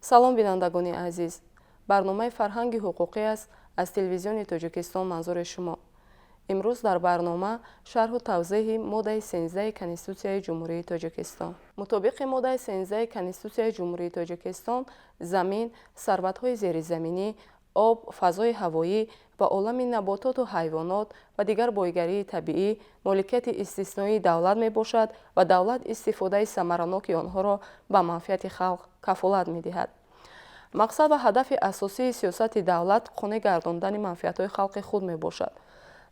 салом бинандагони азиз, барномаи фарҳанги ҳуқуқӣ аст аз телевизиони Тоҷикистон манзури шумо. имрӯз дар барнома шарҳу тавзеҳи моддаи 13 Конститутсияи Ҷумҳурии Тоҷикистон. Мутобиқи моддаи 13 Конститутсияи Ҷумҳурии Тоҷикистон, замин, сарватҳои зеризаминӣ, об, фазои ҳавоӣ ва олами набототу ҳайвонот ва дигар бойгарии табиӣ моликияти истисноии давлат мебошад ва давлат истифодаи самараноки онҳоро ба манфиати халқ кафолат медиҳад. мақсад ва ҳадафи асосии сиёсати давлат қонеъ гардондани манфиатҳои халқи худ мебошад.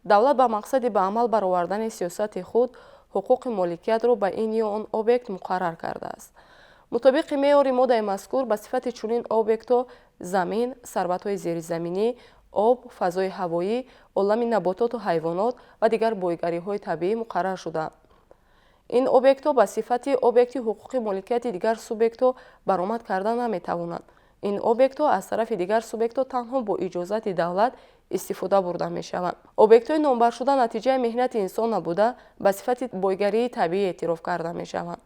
давлат ба мақсади ба амал баровардани сиёсати худ ҳуқуқи моликиятро ба ин ё он объект муқаррар кардааст. мутобиқи меъёри моддаи мазкур ба сифати чунин объектҳо замин, сарватҳои зеризаминӣ, об, фазои ҳавоӣ, олами набототу ҳайвонот ва дигар бойгариҳои табиӣ муқаррар шудаанд. ин объектҳо ба сифати объекти ҳуқуқи моликияти дигар субъектҳо баромад карда наметавонанд. ин объектҳо аз тарафи дигар субъектҳо танҳо бо иҷозати давлат истифода бурда мешаванд. объектҳои номбаршуда натиҷаи меҳнати инсон набуда ба сифати бойгарии табиӣ эътироф карда мешаванд.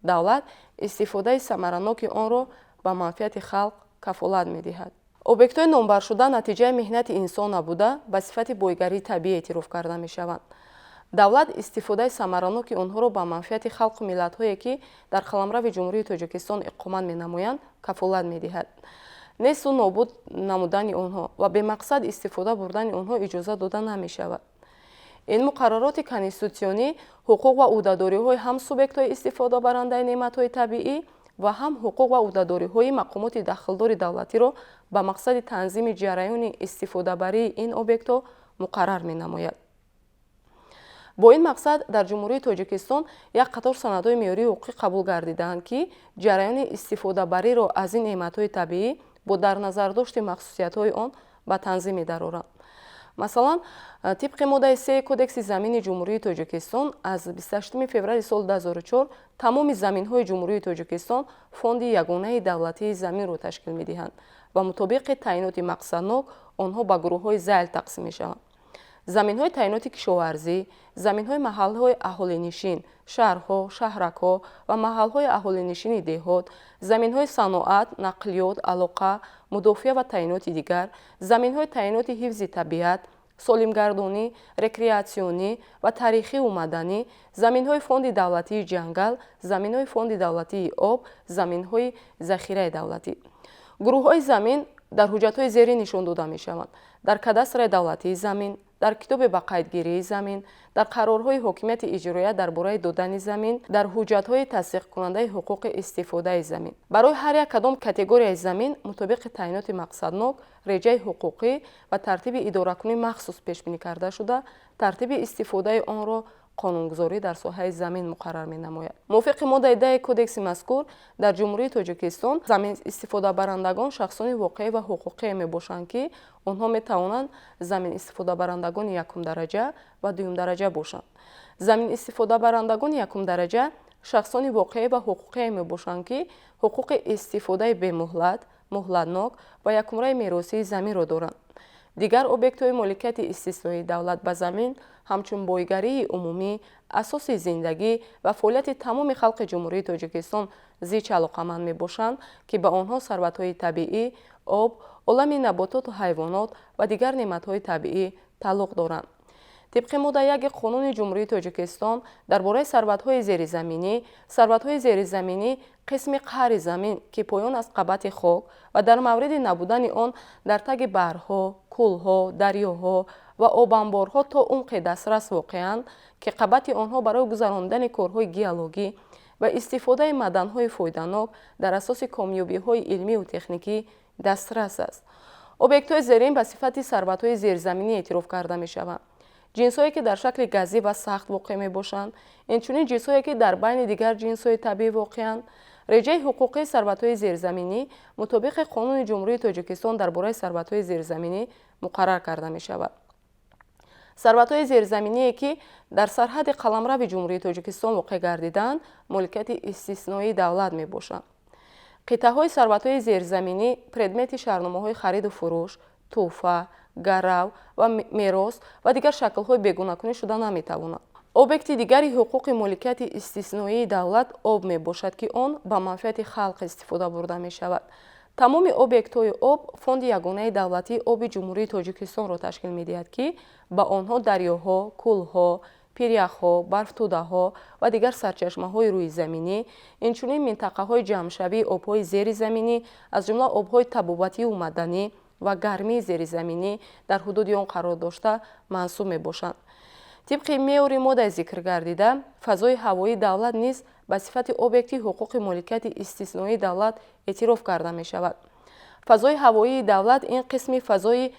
давлат истифодаи самараноки онро ба манфиати халқ кафолат медиҳад. объектҳои номбаршуда натиҷаи меҳнати инсон набуда ба сифати бойгарии табиӣ эътироф карда мешаванд. давлат истифодаи самараноки онҳоро ба манфиати халқу миллатҳое ки дар қаламрави ҷумҳурии Тоҷикистон иқомат менамоянд кафолат медиҳад. несту нобуд намудани онҳо ва бемақсад истифода бурдани онҳо иҷоза дода намешавад. ин муқаррароти конститутсионӣ ҳуқуқ ва ӯҳдадориҳои ҳам субъектҳои истифодабарандаи неъматҳои табиӣ ва ҳам ҳуқуқ ва ӯҳдадориҳои мақомоти дахлдори давлатиро ба мақсади танзими ҷараёни истифодабарии ин объектҳо муқаррар менамояд. бо ин мақсад дар ҷумҳурии Тоҷикистон як қатор санадҳои меъёрии ҳуқуқӣ қабул гардидаанд ки ҷараёни истифодабариро аз ин неъматҳои табиӣ бо дар назардошти махсусиятҳои он ба танзим медароранд. масалан, тибқи моддаи 3 Кодекси замини Ҷумҳурии Тоҷикистон аз 28 феврали соли 2004 тамоми заминҳои Ҷумҳурии Тоҷикистон фонди ягонаи давлатии заминро ташкил медиҳанд ва мутобиқи таъиноти мақсаднок онҳо ба гурӯҳҳои зайл тақсим мешаванд. заминҳои таъиноти кишоварзӣ, заминҳои маҳалҳои аҳолинишин, шаҳрҳо, шаҳракҳо ва маҳалҳои аҳолинишини деҳот, заминҳои саноат, нақлиёт, алоқа, мудофиа ва таъиноти дигар, заминҳои таъиноти ҳифзи табиат, солимгардонӣ, рекреатсионӣ ва тарихиву маданӣ, заминҳои фонди давлатии ҷангал, заминҳои фонди давлатии об, заминҳои захираи давлатӣ. гурӯҳҳои замин дар ҳуҷҷатҳои зерӣ нишон дода мешаванд: дар кадастри давлатии замин, дар китобе ба қайдгирии замин, дар қарорҳои ҳокимияти иҷроия дар бораи додани замин, дар ҳуҷҷатҳои тасдиқкунандаи ҳуқуқи истифодаи замин. барои ҳар як кадом категорияи замин мутобиқи таъиноти мақсаднок реҷаи ҳуқуқӣ ва тартиби идоракунӣ махсус пешбинӣ карда шуда, тартиби истифодаи онро қонунгузорӣ дар соҳаи замин муқаррар менамояд. мувофиқи моддаи 10 Кодекси мазкур дар Ҷумҳурии Тоҷикистон замин истифодабарандагон шахсони воқеӣ ва ҳуқуқие мебошанд ки онҳо метавонанд замин истифодабарандагони якум дараҷа ва дуюм дараҷа бошанд. замин истифодабарандагони якум дараҷа шахсони воқеӣ ва ҳуқуқие мебошанд ки ҳуқуқи истифодаи бемуҳлат, муҳлатнок ва якумраи меросии заминро доранд. дигар объектҳои моликияти истисноии давлат ба замин ҳамчун бойгарии умумӣ, асоси зиндагӣ ва фаъолияти тамоми халқи Ҷумҳурии Тоҷикистон зич алоқаманд мебошанд ки ба онҳо сарватҳои табиӣ, об, олами набототу ҳайвонот ва дигар неъматҳои табиӣ тааллуқ доранд. тибқи моддаи 1 Қонуни Ҷумҳурии Тоҷикистон дар бораи сарватҳои зеризаминӣ қисми қаҳри замин ки поён аз қабати хок ва дар мавриди набудани он дар таги баҳрҳо, кӯлҳо, дарёҳо ва обанборҳо то умқи дастрас воқеанд ки қабати онҳо барои гузарондани корҳои геологӣ ва истифодаи маъданҳои фоиданок дар асоси комёбиҳои илмиву техникӣ дастрас аст. объектҳои зерин ба сифати сарватҳои зерзаминӣ эътироф карда мешаванд. ҷинсҳое ки дар шакли газӣ ва сахт воқеъ мебошанд, инчунин ҷинсҳое ки дар байни дигар ҷинсҳои табиӣ воқеанд. реҷаи ҳуқуқии сарватҳои зерзаминӣ мутобиқи Қонуни Ҷумҳурии Тоҷикистон дар бораи сарватҳои зерзаминӣ муқаррар карда мешавад. сарватҳои зерзаминие ки дар сарҳади қаламрави Ҷумҳурии Тоҷикистон воқеъ гардидаанд, моликияти истисноии давлат мебошанд. қитъаҳои сарватҳои зерзаминӣ предмети шаҳрномаҳои хариду фурӯш, туҳфа, гарав ва мерос ва дигар шаклҳои бегунакунӣ шуда наметавонанд. объекти дигари ҳуқуқи моликияти истисноии давлат об мебошад, ки он ба манфиати халқ истифода бурда мешавад. тамоми объектҳои об фонди ягонаи давлатии оби ҷумҳурии тоҷикистонро ташкил медиҳад, ки ба онҳо дарёҳо, кӯлҳо, пиряхҳо, барфтӯдаҳо ва дигар сарчашмаҳои рӯи заминӣ, инчунин минтақаҳои ҷамъшавии обҳои зеризаминӣ, аз ҷумла обҳои табобатию маданӣ ва гармии зеризаминӣ дар ҳудуди он қарор дошта мансуб мебошанд. тибқи меъёри моддаи зикр гардида, фазои ҳавоии давлат низ ба сифати объекти ҳуқуқи моликияти истисноии давлат эътироф карда мешавад. фазои ҳавоии давлат ин қисми фазои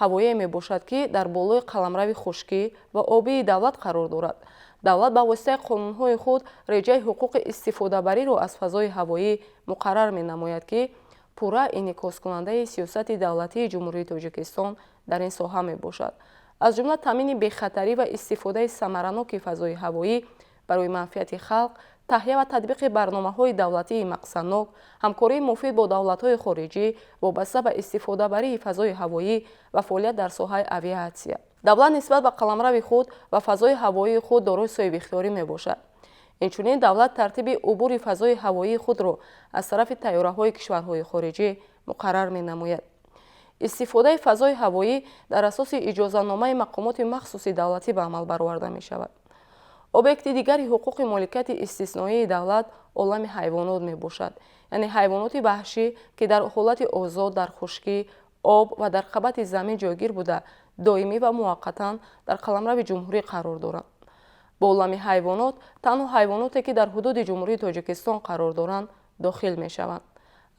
ҳавоие мебошад, ки дар болои қаламрави хушкӣ ва обии давлат қарор дорад. давлат ба воситаи қонунҳои худ реҷаи ҳуқуқи истифодабариро аз фазои ҳавоӣ муқаррар менамояд, ки пурра инъикоскунандаи сиёсати давлатии ҷумҳурии Тоҷикистон дар ин соҳа мебошад. аз ҷумла таъмини бехатарӣ ва истифодаи самараноки фазои ҳавоӣ барои манфиати халқ, таҳия ва татбиқи барномаҳои давлатии мақсаднок, ҳамкории муфид бо давлатҳои хориҷӣ вобаста ба истифодабарии фазои ҳавоӣ ва фаъолият дар соҳаи авиатсия. давлат нисбат ба қаламрави худ ва фазои ҳавоии худ дорои соҳибихтиёрӣ мебошад. инчунин давлат тартиби убури фазои ҳавоии худро аз тарафи тайёраҳои кишварҳои хориҷӣ муқаррар менамояд. истифодаи фазои ҳавоӣ дар асоси иҷозатномаи мақомоти махсуси давлатӣ ба амал бароварда мешавад. объекти дигари ҳуқуқи моликияти истисноии давлат олами ҳайвонот мебошад, яъне ҳайвоноти ваҳшӣ, ки дар ҳолати озод дар хушкӣ, об ва дар қабати замин ҷойгир буда доимӣ ва муваққатан дар қаламрави ҷумҳурӣ қарор доранд. ба олами ҳайвонот танҳо ҳайвоноте, ки дар ҳудуди ҷумҳурии Тоҷикистон қарор доранд, дохил мешаванд.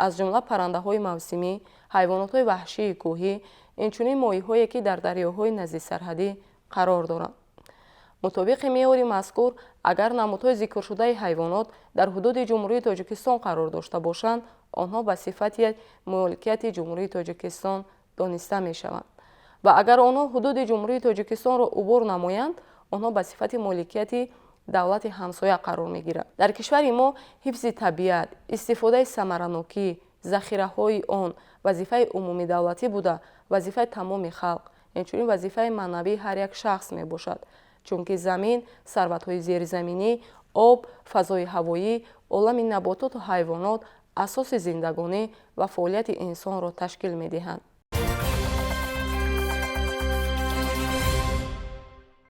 аз ҷумла паррандаҳои мавсимӣ, ҳайвонотҳои ваҳшии кӯҳӣ, инчунин моҳиҳое, ки дар дарёҳои наздиксарҳадӣ қарор доранд. мутобиқи меъёри мазкур, агар намудҳои зикршудаи ҳайвонот дар ҳудуди ҷумҳурии Тоҷикистон қарор дошта бошанд, онҳо ба сифати моликияти ҷумҳурии Тоҷикистон дониста мешаванд. ва агар онҳо ҳудуди ҷумҳурии Тоҷикистонро убур намоянд, онҳо ба сифати моликияти давлати ҳамсоя қарор мегиранд. дар кишвари мо ҳифзи табиат, истифодаи самаранокӣ, захираҳои он вазифаи умумӣ давлатӣ буда, вазифаи тамоми халқ, инчунин вазифаи маънавии ҳар як шахс мебошад, чунки замин, сарватҳои зеризаминӣ, об, фазои ҳавоӣ, олами набототу ҳайвонот асоси зиндагонӣ ва фаъолияти инсонро ташкил медиҳанд.